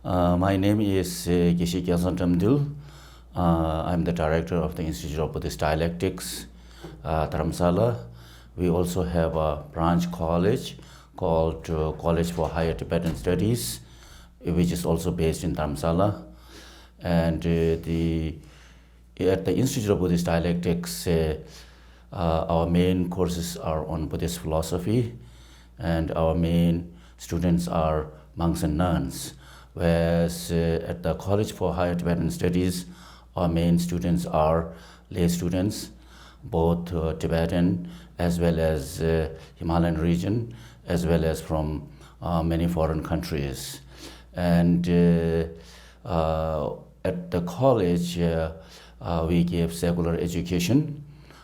My name is Geshe Dadul. I'm the director of the Institute of Buddhist Dialectics, Dharamsala. We also have a branch college called College for Higher Tibetan Studies, which is also based in Dharamsala. And at the Institute of Buddhist Dialectics, our main courses are on Buddhist philosophy, and our main students are monks and nuns. Whereas at the College for Higher Tibetan Studies, our main students are lay students, both Tibetan as well as Himalayan region, as well as from many foreign countries. And at the college, we give secular education,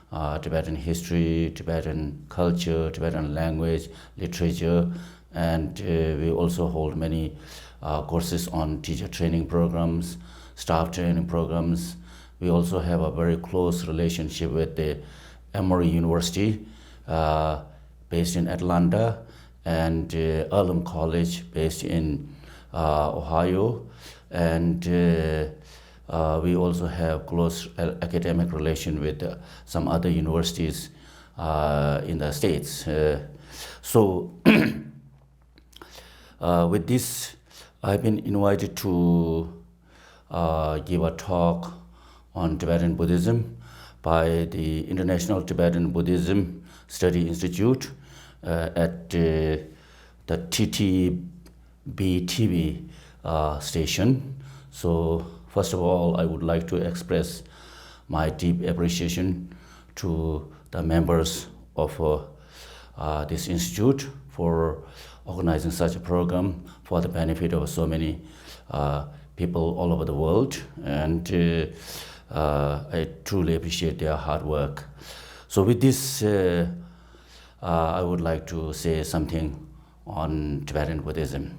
Tibetan history, Tibetan culture, Tibetan language, literature, and we also hold many courses on teacher training programs, staff training programs. We also have a very close relationship with the Emory University based in Atlanta, and Earlham College based in Ohio, and we also have close academic relation with some other universities in the States. So with this, I've been invited to give a talk on Tibetan Buddhism by the International Tibetan Buddhism Study Institute at the TTB-TV station. So first of all, I would like to express my deep appreciation to the members of this institute for organizing such a program for the benefit of so many people all over the world, and I truly appreciate their hard work. So with this, I would like to say something on Tibetan Buddhism.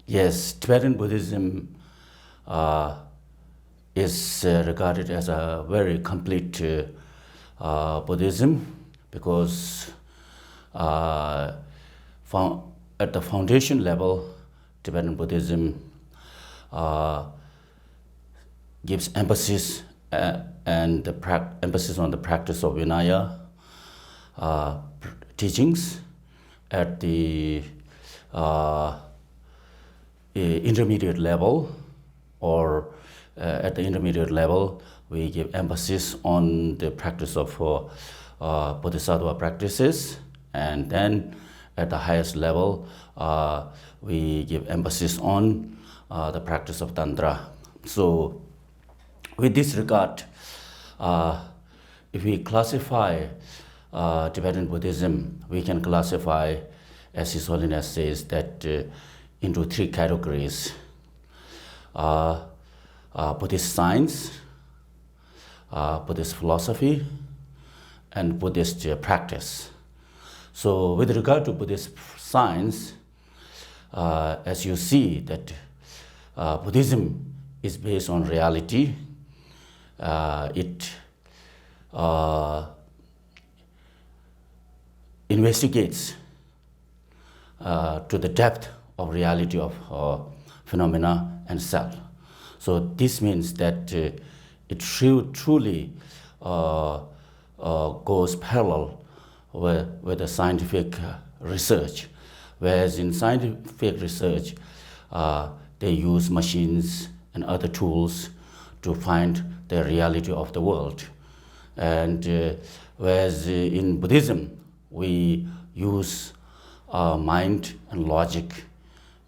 Yes, Tibetan Buddhism is regarded as a very complete Buddhism, because at the foundation level, Tibetan Buddhism gives emphasis and emphasis on the practice of Vinaya teachings. At the intermediate level, or at the intermediate level, we give emphasis on the practice of Bodhisattva practices, and then at the highest level, we give emphasis on the practice of Tantra. So with this regard, if we classify Tibetan Buddhism, we can classify, as His Holiness says, that into three categories: Buddhist science, Buddhist philosophy, and Buddhist practice. So with regard to Buddhist science, as you see that Buddhism is based on reality. It investigates to the depth of reality of phenomena and self. So this means that it truly goes parallel with the scientific research. Whereas in scientific research, they use machines and other tools to find the reality of the world. And whereas in Buddhism, we use mind and logic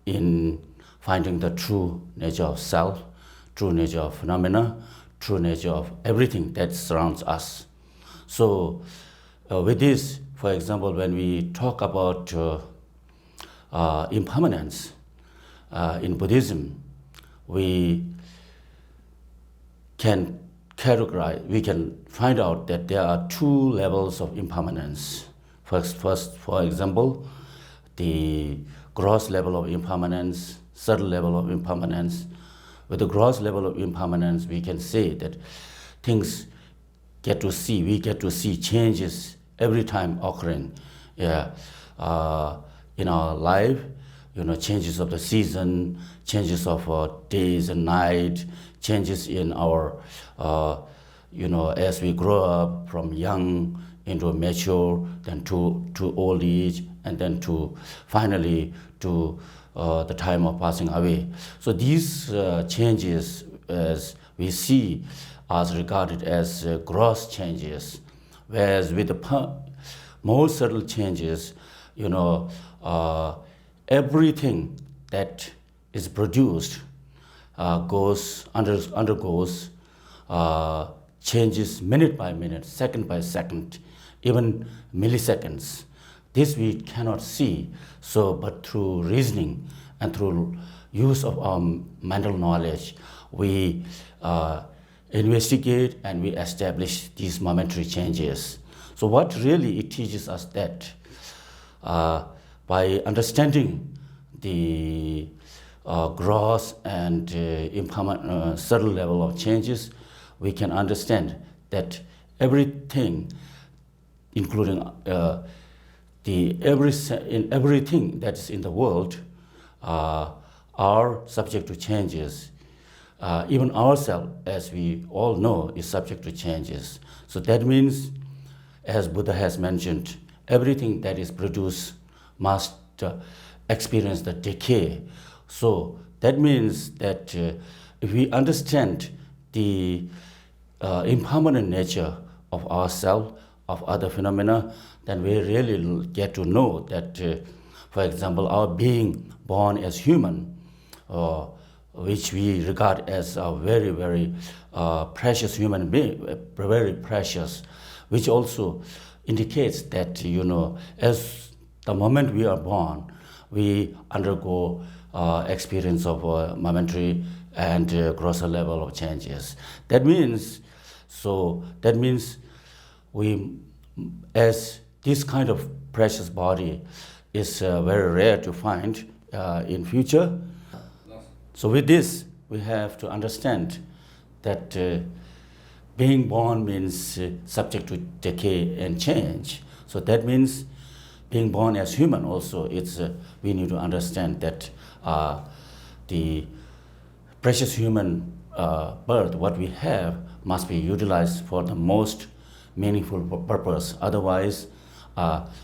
in finding the true nature of self, true nature of phenomena, true nature of everything that surrounds us. So with this, for example, when we talk about impermanence in Buddhism, we can find out that there are two levels of impermanence. First, for example, the gross level of impermanence, subtle level of impermanence. With the gross level of impermanence, we can say that things we get to see changes every time occurring, yeah, in our life. Changes of the season, changes of days and night, changes in our, as we grow up from young into mature, then to old age, and then to finally to the time of passing away. So these changes, as we see, are regarded as gross changes, whereas with the more subtle changes, everything that is produced undergoes changes minute by minute, second by second, even milliseconds. This we cannot see, but through reasoning and through use of our mental knowledge, we investigate and we establish these momentary changes. So what really it teaches us that by understanding the gross and impermanent subtle level of changes, we can understand that everything, including everything that's in the world, are subject to changes. Even ourselves, as we all know, is subject to changes. So that means, as Buddha has mentioned, everything that is produced must experience the decay. So that means that if we understand the impermanent nature of ourselves, of other phenomena, then we really get to know that, for example, our being born as human, which we regard as a very, very precious human being, very precious, which also indicates that, as the moment we are born, we undergo experience of momentary and grosser level of changes. That means we, as this kind of precious body is very rare to find in future. So with this, we have to understand that being born means subject to decay and change. So that means being born as human also, we need to understand that the precious human birth, what we have, must be utilized for the most meaningful purpose. Otherwise,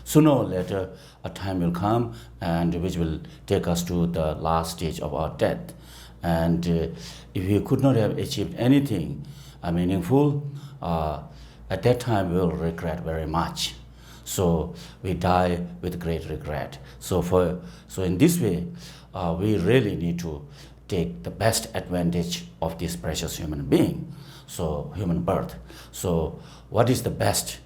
sooner or later, a time will come and which will take us to the last stage of our death. And if we could not have achieved anything meaningful, at that time we will regret very much. So we die with great regret. So in this way, we really need to take the best advantage of this precious human being, so human birth. So what is the best,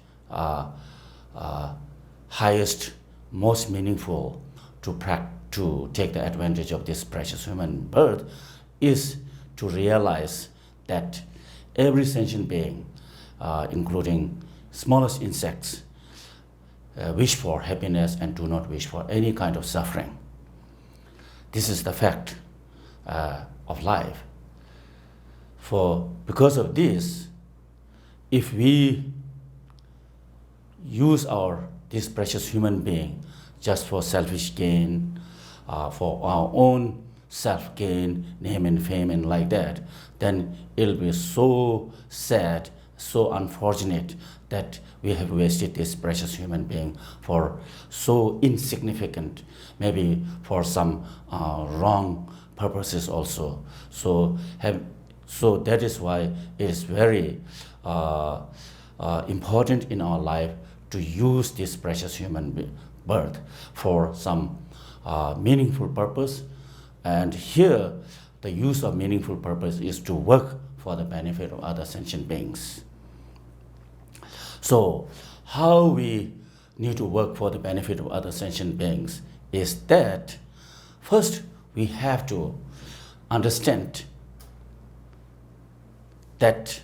highest, most meaningful to take the advantage of this precious human birth is to realize that every sentient being, including smallest insects, wish for happiness and do not wish for any kind of suffering. This is the fact of life. Because of this, if we use this precious human being just for selfish gain, for our own self-gain, name and fame and like that, then it'll be so sad, so unfortunate that we have wasted this precious human being for so insignificant, maybe for some wrong purposes also. So that is why it is very important in our life to use this precious human birth for some meaningful purpose. And here, the use of meaningful purpose is to work for the benefit of other sentient beings. So how we need to work for the benefit of other sentient beings is that first we have to understand that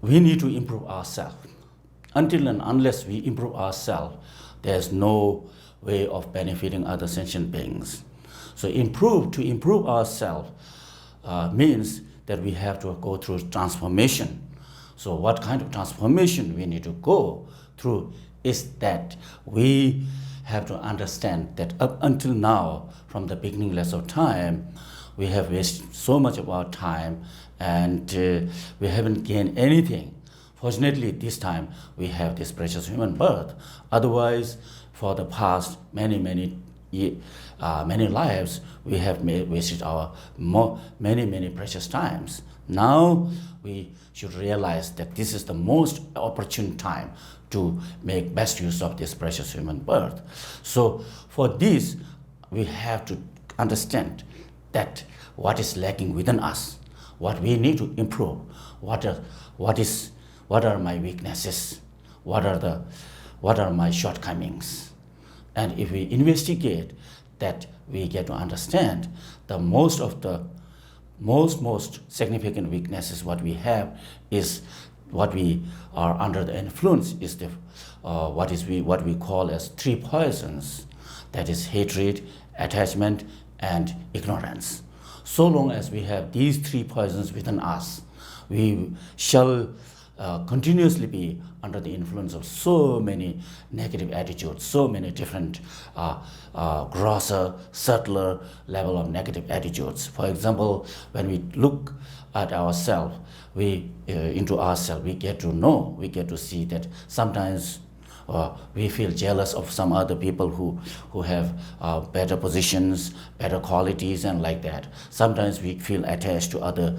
we need to improve ourselves. Until and unless we improve ourselves, there's no way of benefiting other sentient beings. So to improve ourselves means that we have to go through transformation. So what kind of transformation we need to go through is that we have to understand that up until now, from the beginningless of time, we have wasted so much of our time and we haven't gained anything. Fortunately, this time we have this precious human birth. Otherwise, for the past many lives, we have wasted our many precious times. Now we should realize that this is the most opportune time to make best use of this precious human birth. So for this, we have to understand that what is lacking within us, what we need to improve, what are my weaknesses, what are my shortcomings. And if we investigate that, we get to understand the most significant weaknesses what we have is what we are under the influence is the what we call as three poisons, that is hatred, attachment, and ignorance. So long as we have these three poisons within us, we shall continuously be under the influence of so many negative attitudes, so many different grosser, subtler level of negative attitudes. For example, when we look at ourselves, into ourselves, we get to know, we get to see that sometimes we feel jealous of some other people who have better positions, better qualities, and like that. Sometimes we feel attached to other,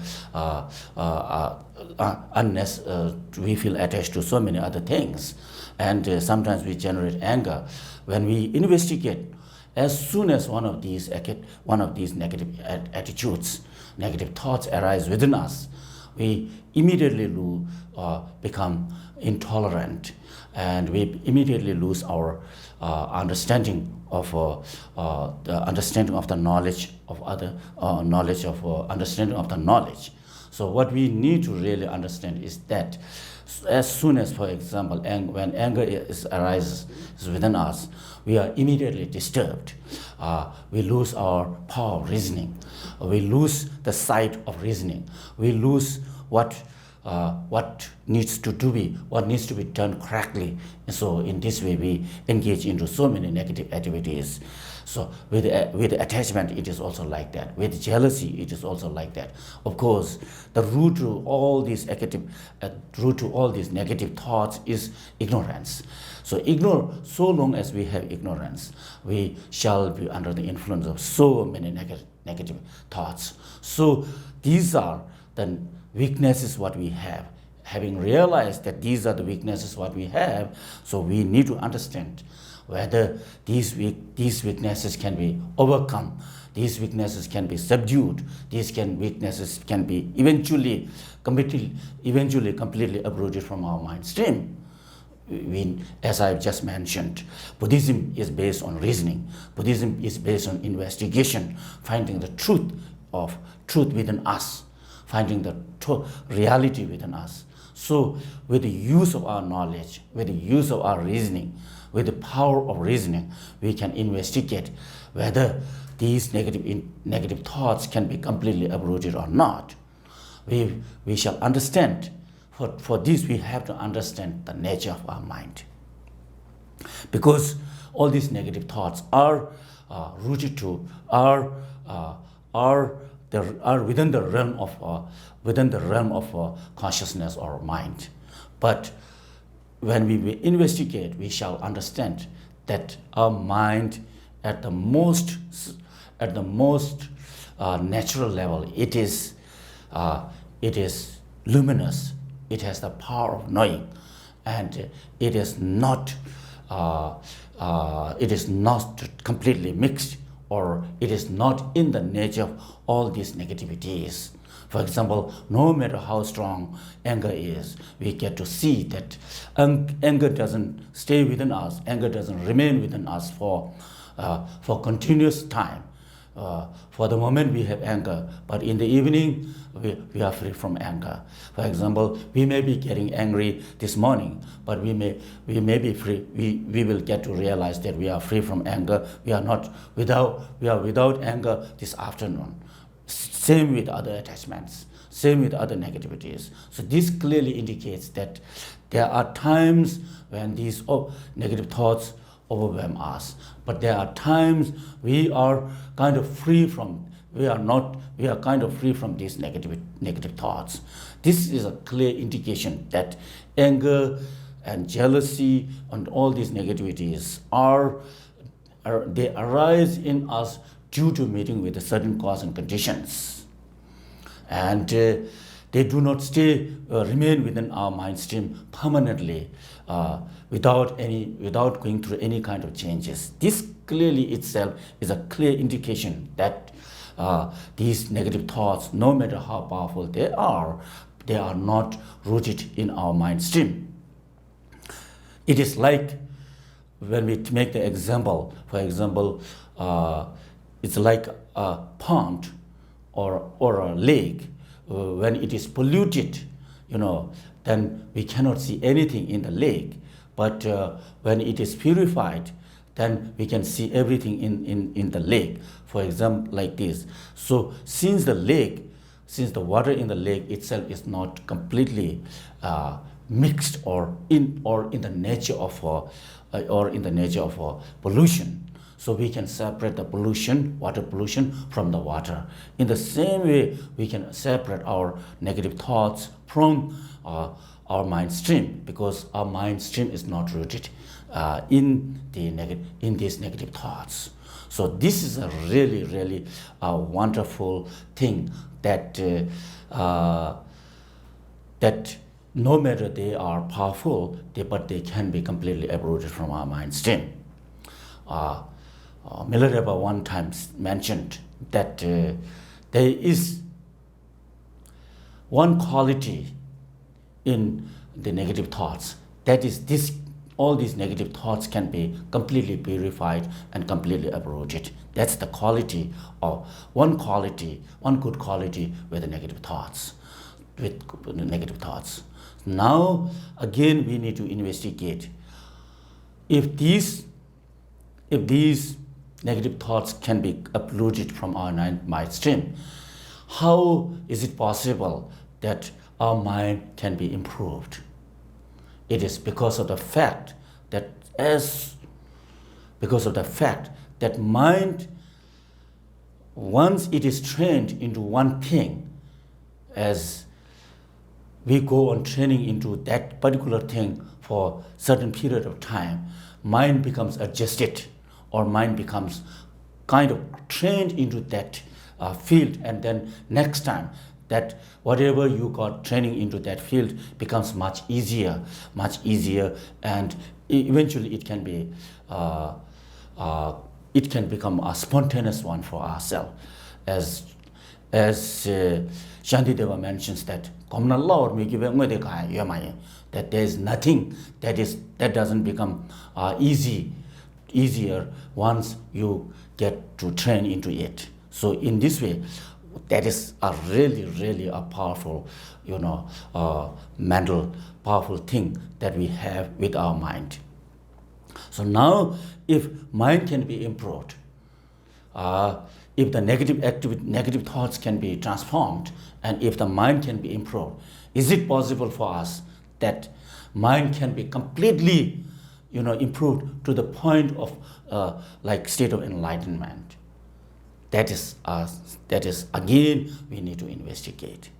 we feel attached to so many other things. And sometimes we generate anger. When we investigate, as soon as one of these negative attitudes, negative thoughts arise within us, we immediately become intolerant, and we immediately lose our understanding of the knowledge of other understanding of the knowledge. So what we need to really understand is that as soon as, for example, when anger arises within us, we are immediately disturbed. We lose our power of reasoning. We lose the sight of reasoning. We lose what needs to be done correctly. And so in this way, we engage into so many negative activities. So with attachment, it is also like that. With jealousy, it is also like that. Of course, the root to all these negative thoughts is ignorance. So so long as we have ignorance, we shall be under the influence of so many negative thoughts. So these are the weaknesses what we have. Having realized that these are the weaknesses what we have, so we need to understand whether these weaknesses can be overcome, these weaknesses can be subdued, weaknesses can be eventually completely uprooted from our mind stream. As I've just mentioned, Buddhism is based on reasoning. Buddhism is based on investigation, finding the truth within us, finding the reality within us. So with the use of our knowledge, with the use of our reasoning, with the power of reasoning, we can investigate whether these negative thoughts can be completely uprooted or not. We shall understand. For this, we have to understand the nature of our mind, because all these negative thoughts are rooted to are within the realm of consciousness or mind. But when we investigate, we shall understand that our mind, at the most natural level, it is luminous. It has the power of knowing, and it is not completely mixed, or it is not in the nature of all these negativities. For example, no matter how strong anger is, we get to see that anger doesn't stay within us, anger doesn't remain within us for continuous time. For the moment we have anger, but in the evening we are free from anger. For example, we may be getting angry this morning, but we may be free. We will get to realize that we are free from anger. We are without anger this afternoon. Same with other attachments. Same with other negativities. So this clearly indicates that there are times when these negative thoughts overwhelm us, but there are times we are kind of free from we are kind of free from these negative thoughts. This is a clear indication that anger and jealousy and all these negativities they arise in us due to meeting with a certain cause and conditions, and they do not remain within our mind stream permanently without going through any kind of changes. This clearly itself is a clear indication that these negative thoughts, no matter how powerful they are not rooted in our mind stream. It is like when we make the example, for example, it's like a pond or a lake. When it is polluted, then we cannot see anything in the lake. But when it is purified, then we can see everything in the lake. For example, like this. So since the water in the lake itself is not completely mixed or in the nature of pollution, so we can separate the water pollution from the water. In the same way, we can separate our negative thoughts from our mind stream, because our mind stream is not rooted in these negative thoughts. So this is a really, really wonderful thing that no matter they are powerful, but they can be completely uprooted from our mind stream. Milarepa one time mentioned that there is one quality in the negative thoughts, that is all these negative thoughts can be completely purified and completely uprooted. That's the quality of one good quality with the negative thoughts. Now again we need to investigate if these negative thoughts can be uprooted from our mind stream. How is it possible that our mind can be improved? It is because of the fact that mind, once it is trained into one thing, as we go on training into that particular thing for a certain period of time, mind becomes adjusted, or mind becomes kind of trained into that field, and then next time that whatever you got training into that field becomes much easier, and eventually it can become a spontaneous one for ourselves. As Shantideva mentions that that there is nothing that doesn't become easier once you get to train into it. So in this way, that is a really, really a powerful, mental powerful thing that we have with our mind. So now, if mind can be improved, if the negative thoughts can be transformed, and if the mind can be improved, is it possible for us that mind can be completely, improved to the point of like state of enlightenment? That is again we need to investigate,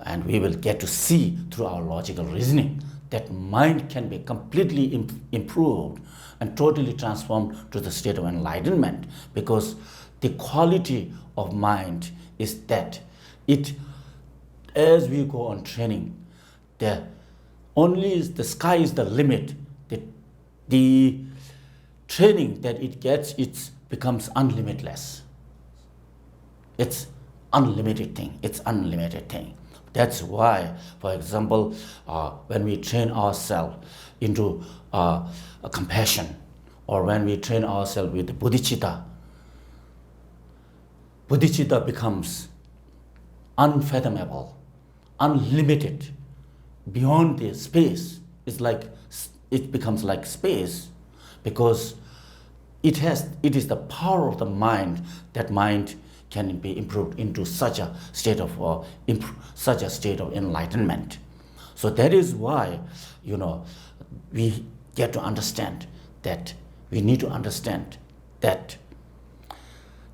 and we will get to see through our logical reasoning that mind can be completely improved and totally transformed to the state of enlightenment, because the quality of mind is that as we go on training, the sky is the limit. The training that it gets, it becomes unlimitless. It's unlimited thing. That's why, for example, when we train ourselves into compassion, or when we train ourselves with bodhicitta becomes unfathomable, unlimited, beyond the space. It becomes like space, because it is the power of the mind that mind can be improved into such a state of enlightenment. So that is why, we get to understand that we need to understand that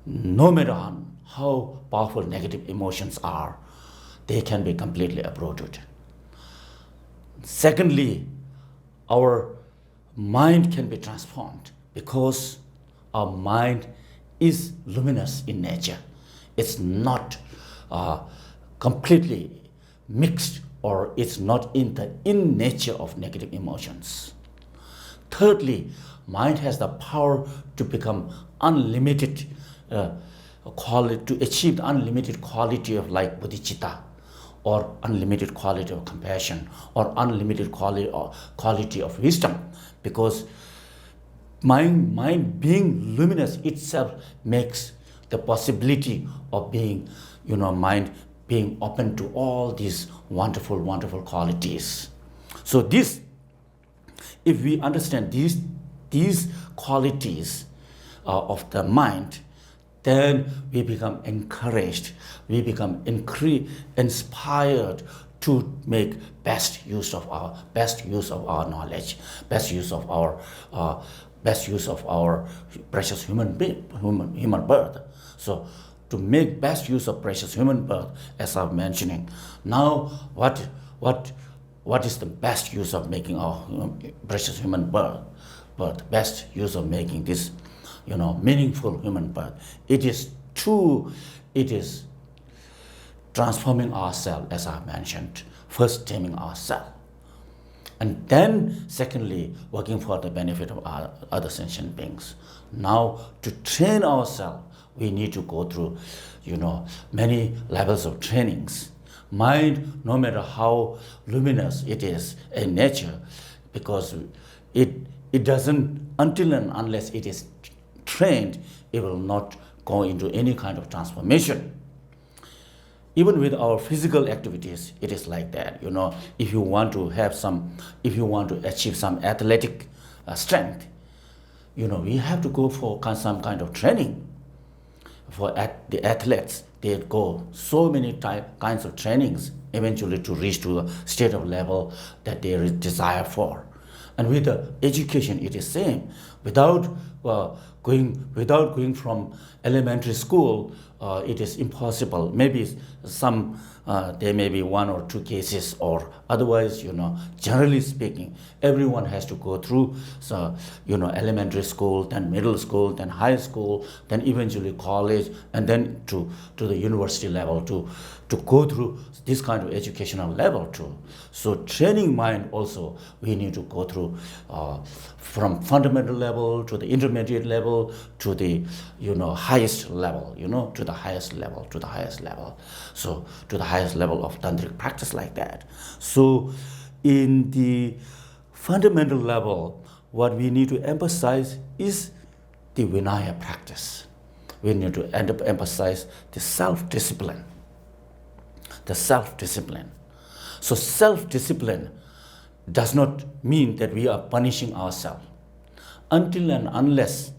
no matter how powerful negative emotions are, they can be completely uprooted. Secondly, our mind can be transformed because our mind is luminous in nature. It's not completely mixed, or it's not in the nature of negative emotions. Thirdly, mind has the power to become unlimited quality, to achieve the unlimited quality of like bodhicitta, or unlimited quality of compassion, or unlimited quality of wisdom, because mind being luminous itself makes the possibility of being, mind being open to all these wonderful, wonderful qualities. So if we understand these qualities of the mind, then we become encouraged, we become inspired to make best use of our knowledge, best use of our precious human birth. So to make best use of precious human birth, as I'm mentioning now, what is the best use of making our precious human birth? Best use of making this meaningful human birth. It is transforming ourselves, as I mentioned. First, taming ourselves, and then secondly, working for the benefit of other sentient beings. Now, to train ourselves, we need to go through many levels of trainings. Mind, no matter how luminous it is in nature, because it doesn't, until and unless it is trained, it will not go into any kind of transformation. Even with our physical activities, it is like that. If you want to achieve some athletic strength, we have to go for some kind of training. For the athletes, they go so many kinds of trainings eventually to reach to a state of level that they desire for. And with the education, it is same. Without going from elementary school, it is impossible. Maybe there may be one or two cases, or otherwise, generally speaking, everyone has to go through, elementary school, then middle school, then high school, then eventually college, and then to the university level to go through this kind of educational level too. So training mind also, we need to go through from fundamental level to the intermediate level to the highest level, to the highest level. So to the highest level of tantric practice, like that. So in the fundamental level, what we need to emphasize is the Vinaya practice. We need to emphasize the self-discipline. So self-discipline does not mean that we are punishing ourselves. Until and unless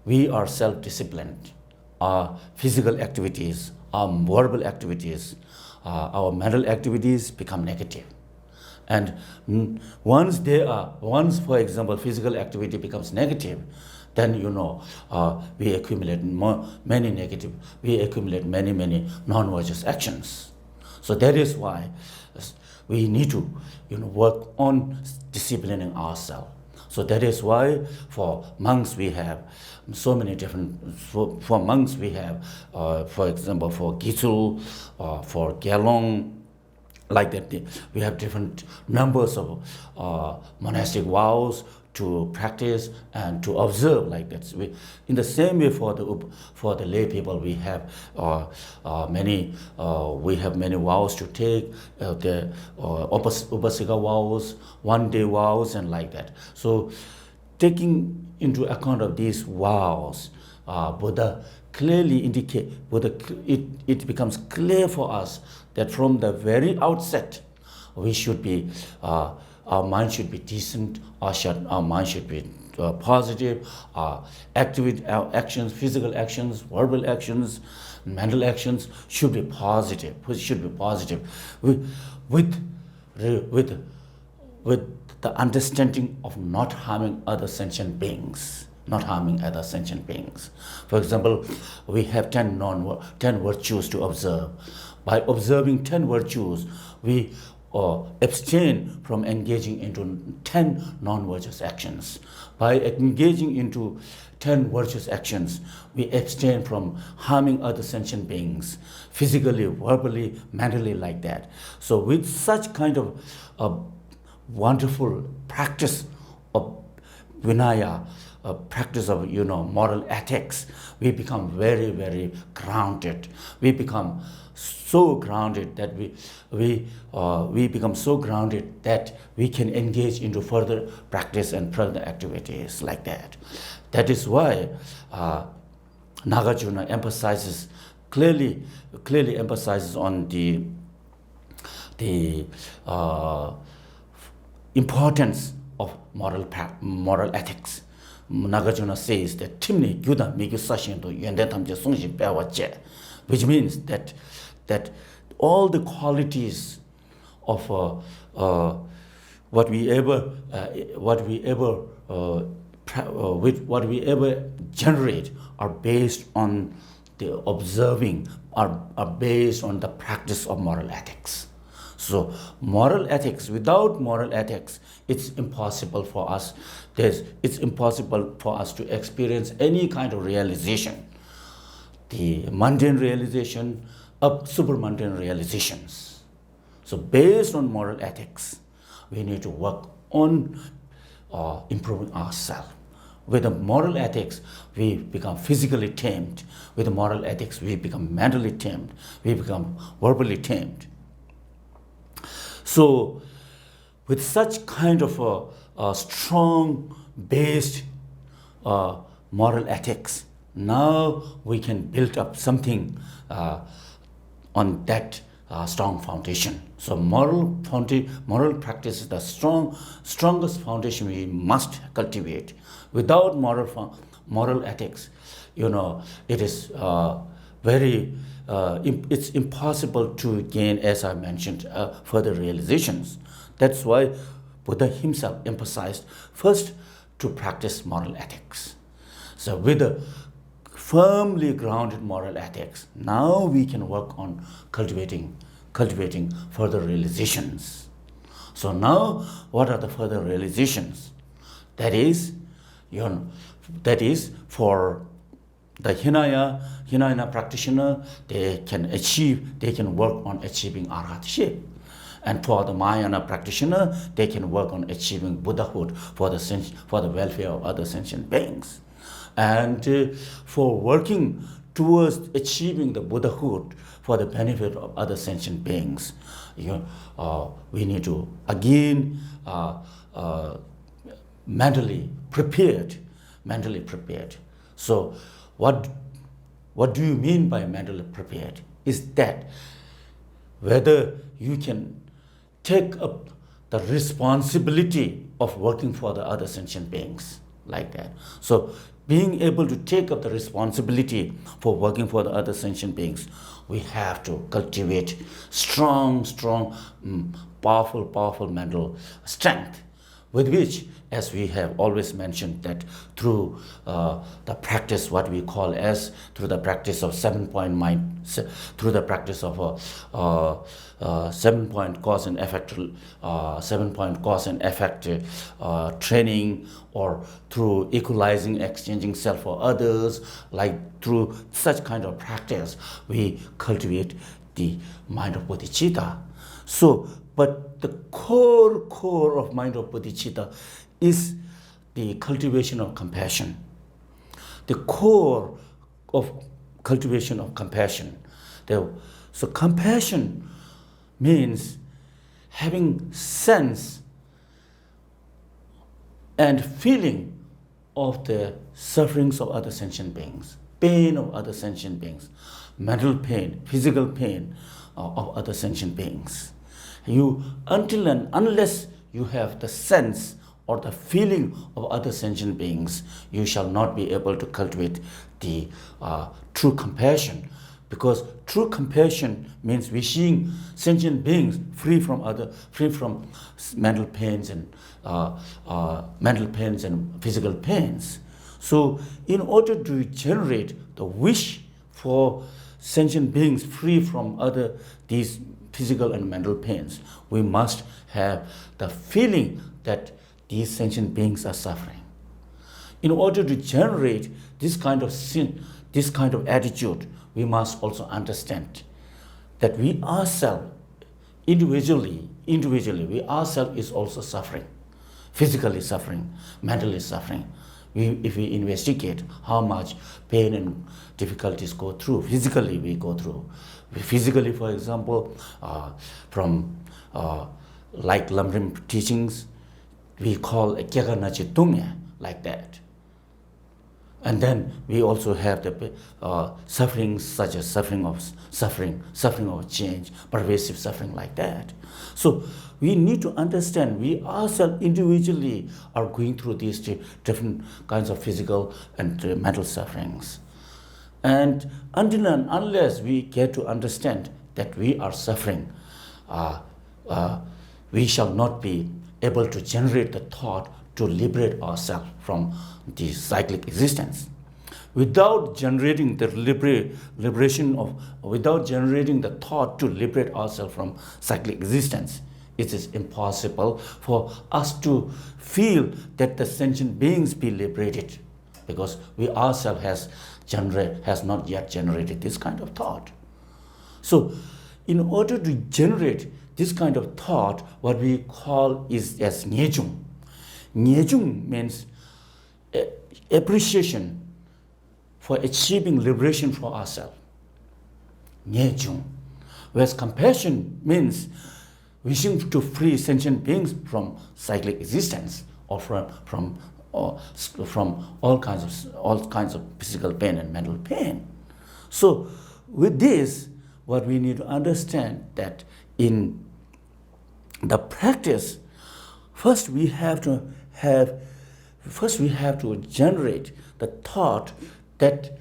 we are self-disciplined, our physical activities, our verbal activities, our mental activities become negative. And once, for example, physical activity becomes negative, then we accumulate many non-virtuous actions. So that is why we need to work on disciplining ourselves. So that is why for monks we have so many different. For monks we have, for example, for Geshe, for Gelong, like that. We have different numbers of monastic vows to practice and to observe, like that. So in the same way, for the lay people, we have many vows to take, the upasika vows, one-day vows, and like that. So taking into account of these vows, Buddha clearly indicate, it becomes clear for us that from the very outset, we should be, our mind should be decent, our mind should be positive actions, physical actions, verbal actions, mental actions should be positive. with with with with the understanding of not harming other sentient beings. Not harming other sentient beings. For example, we have 10 virtues to observe. By observing 10 virtues, we abstain from engaging into 10 non-virtuous actions. By engaging into 10 virtuous actions, we abstain from harming other sentient beings, physically, verbally, mentally, like that. So with such kind of wonderful practice of Vinaya, a practice of moral ethics, we become very, very grounded. We become so grounded that we become so grounded that we can engage into further practice and further activities like that. That is why Nagarjuna emphasizes clearly emphasizes on the importance of moral ethics. Nagarjuna says that Timni Gyuda Migu Sashin to Yendetamje Sungji Pewache, which means that all the qualities of what we ever generate are based on the observing, are based on the practice of moral ethics. So moral ethics, without moral ethics, it's impossible for us to experience any kind of realization, the mundane realization of super mundane realizations. So based on moral ethics, we need to work on improving ourselves. With the moral ethics, we become physically tamed. With the moral ethics, we become mentally tamed. We become verbally tamed. So, with such kind of a strong based moral ethics, now we can build up something on that strong foundation. So, moral practice is the strongest foundation we must cultivate. Without moral ethics, it is it's impossible to gain, as I mentioned, further realizations. That's why Buddha himself emphasized first to practice moral ethics. So with a firmly grounded moral ethics, now we can work on cultivating further realizations. So now, what are the further realizations? That is for the Hinayana practitioner, they can work on achieving arhatship. And for the Mahayana practitioner, they can work on achieving Buddhahood for the welfare of other sentient beings. And for working towards achieving the Buddhahood for the benefit of other sentient beings, we need to again mentally prepared. So what do you mean by mentally prepared? Is that whether you can take up the responsibility of working for the other sentient beings, like that. So being able to take up the responsibility for working for the other sentient beings, we have to cultivate strong, powerful mental strength, with which, as we have always mentioned, that through the practice, what we call as through the practice of 7-point mind, through the practice of 7-point cause and effect, 7-point cause and effect training, or through equalizing, exchanging self for others, like through such kind of practice, we cultivate the mind of bodhicitta. So, but the core of mind of bodhicitta is the cultivation of compassion. The core of cultivation of compassion. So compassion means having sense and feeling of the sufferings of other sentient beings, pain of other sentient beings, mental pain, physical pain of other sentient beings. Until and unless you have the sense or the feeling of other sentient beings, you shall not be able to cultivate the true compassion. Because true compassion means wishing sentient beings free from mental pains and physical pains. So, in order to generate the wish for sentient beings free from these physical and mental pains, we must have the feeling that these sentient beings are suffering. In order to generate this kind of attitude, we must also understand that we ourselves, individually, we ourselves is also suffering, physically suffering, mentally suffering. If we investigate how much pain and difficulties go through, physically we go through. Physically, for example, from like Lamrim teachings, we call a keganachitumya, like that. And then we also have the sufferings such as suffering of change, pervasive suffering like that. So we need to understand we ourselves individually are going through these different kinds of physical and mental sufferings. And until and unless we get to understand that we are suffering, we shall not be able to generate the thought to liberate ourselves from the cyclic existence. Without generating the without generating the thought to liberate ourselves from cyclic existence, it is impossible for us to feel that the sentient beings be liberated, because we ourselves has not yet generated this kind of thought. So, in order to generate this kind of thought, what we call is as nyejung. Nyejung means appreciation for achieving liberation for ourselves. Nyejung. Whereas compassion means wishing to free sentient beings from cyclic existence, or from all kinds of physical pain and mental pain. So with this, what we need to understand that in the practice, first we have to generate the thought that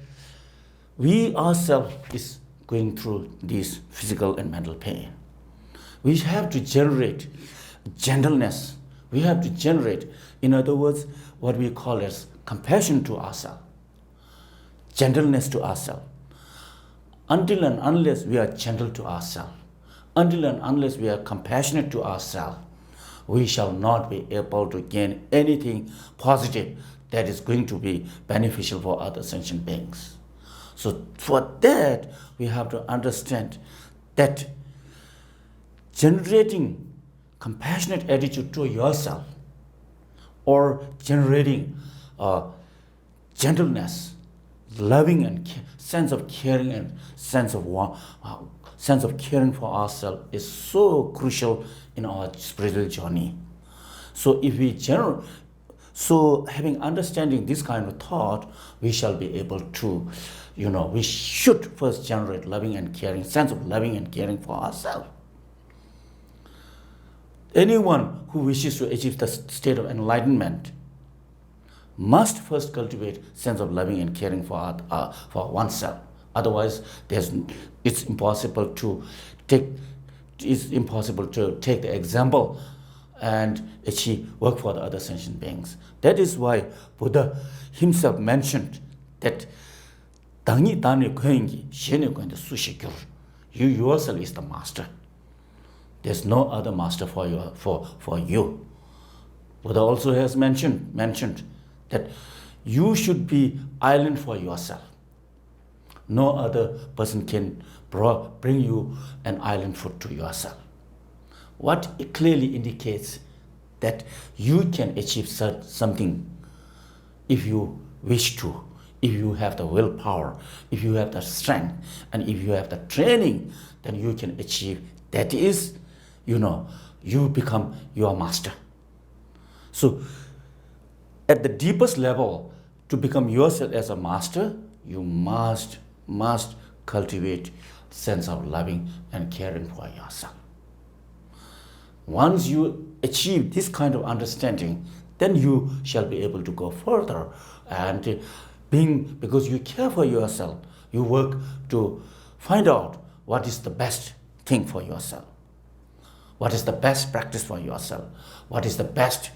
we ourselves is going through this physical and mental pain. We have to generate gentleness. We have to generate, in other words, what we call as compassion to ourselves, gentleness to ourselves. Until and unless we are gentle to ourselves, until and unless we are compassionate to ourselves, we shall not be able to gain anything positive that is going to be beneficial for other sentient beings. So for that, we have to understand that generating compassionate attitude to yourself, or generating gentleness, loving and sense of caring and sense of caring for ourselves is so crucial in our spiritual journey. So if we having understanding this kind of thought, we shall be able to, we should first generate sense of loving and caring for ourselves. Anyone who wishes to achieve the state of enlightenment must first cultivate sense of loving and caring for oneself. Otherwise, it's impossible to take the example and achieve work for the other sentient beings. That is why Buddha himself mentioned that you yourself is the master. There's no other master for you. Buddha also has mentioned that you should be island for yourself. No other person can bring you an island food to yourself. What it clearly indicates that you can achieve something if you wish to, if you have the willpower, if you have the strength, and if you have the training, then you can achieve. That is, you become your master. So, at the deepest level, to become yourself as a master, you must cultivate sense of loving and caring for yourself. Once you achieve this kind of understanding, then you shall be able to go further. And because you care for yourself, you work to find out what is the best thing for yourself, what is the best practice for yourself, what is the best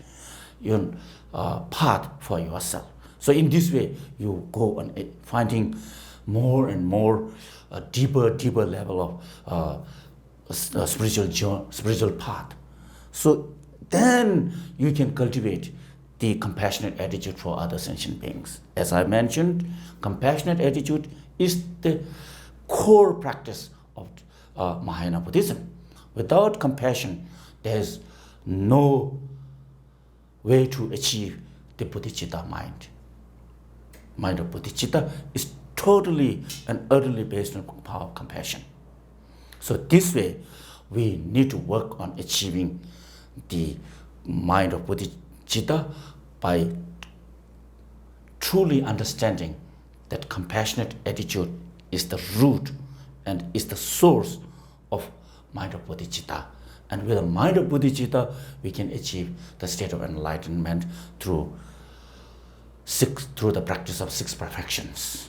path for yourself. So in this way, you go on finding more and more deeper level of spiritual path. So then you can cultivate the compassionate attitude for other sentient beings. As I mentioned, compassionate attitude is the core practice of Mahayana Buddhism. Without compassion, there is no way to achieve the bodhicitta mind. Mind of bodhicitta is totally and utterly based on power of compassion. So this way, we need to work on achieving the mind of bodhicitta by truly understanding that compassionate attitude is the root and is the source of mind of bodhicitta. And with a mind of bodhicitta, we can achieve the state of enlightenment through the practice of 6 perfections.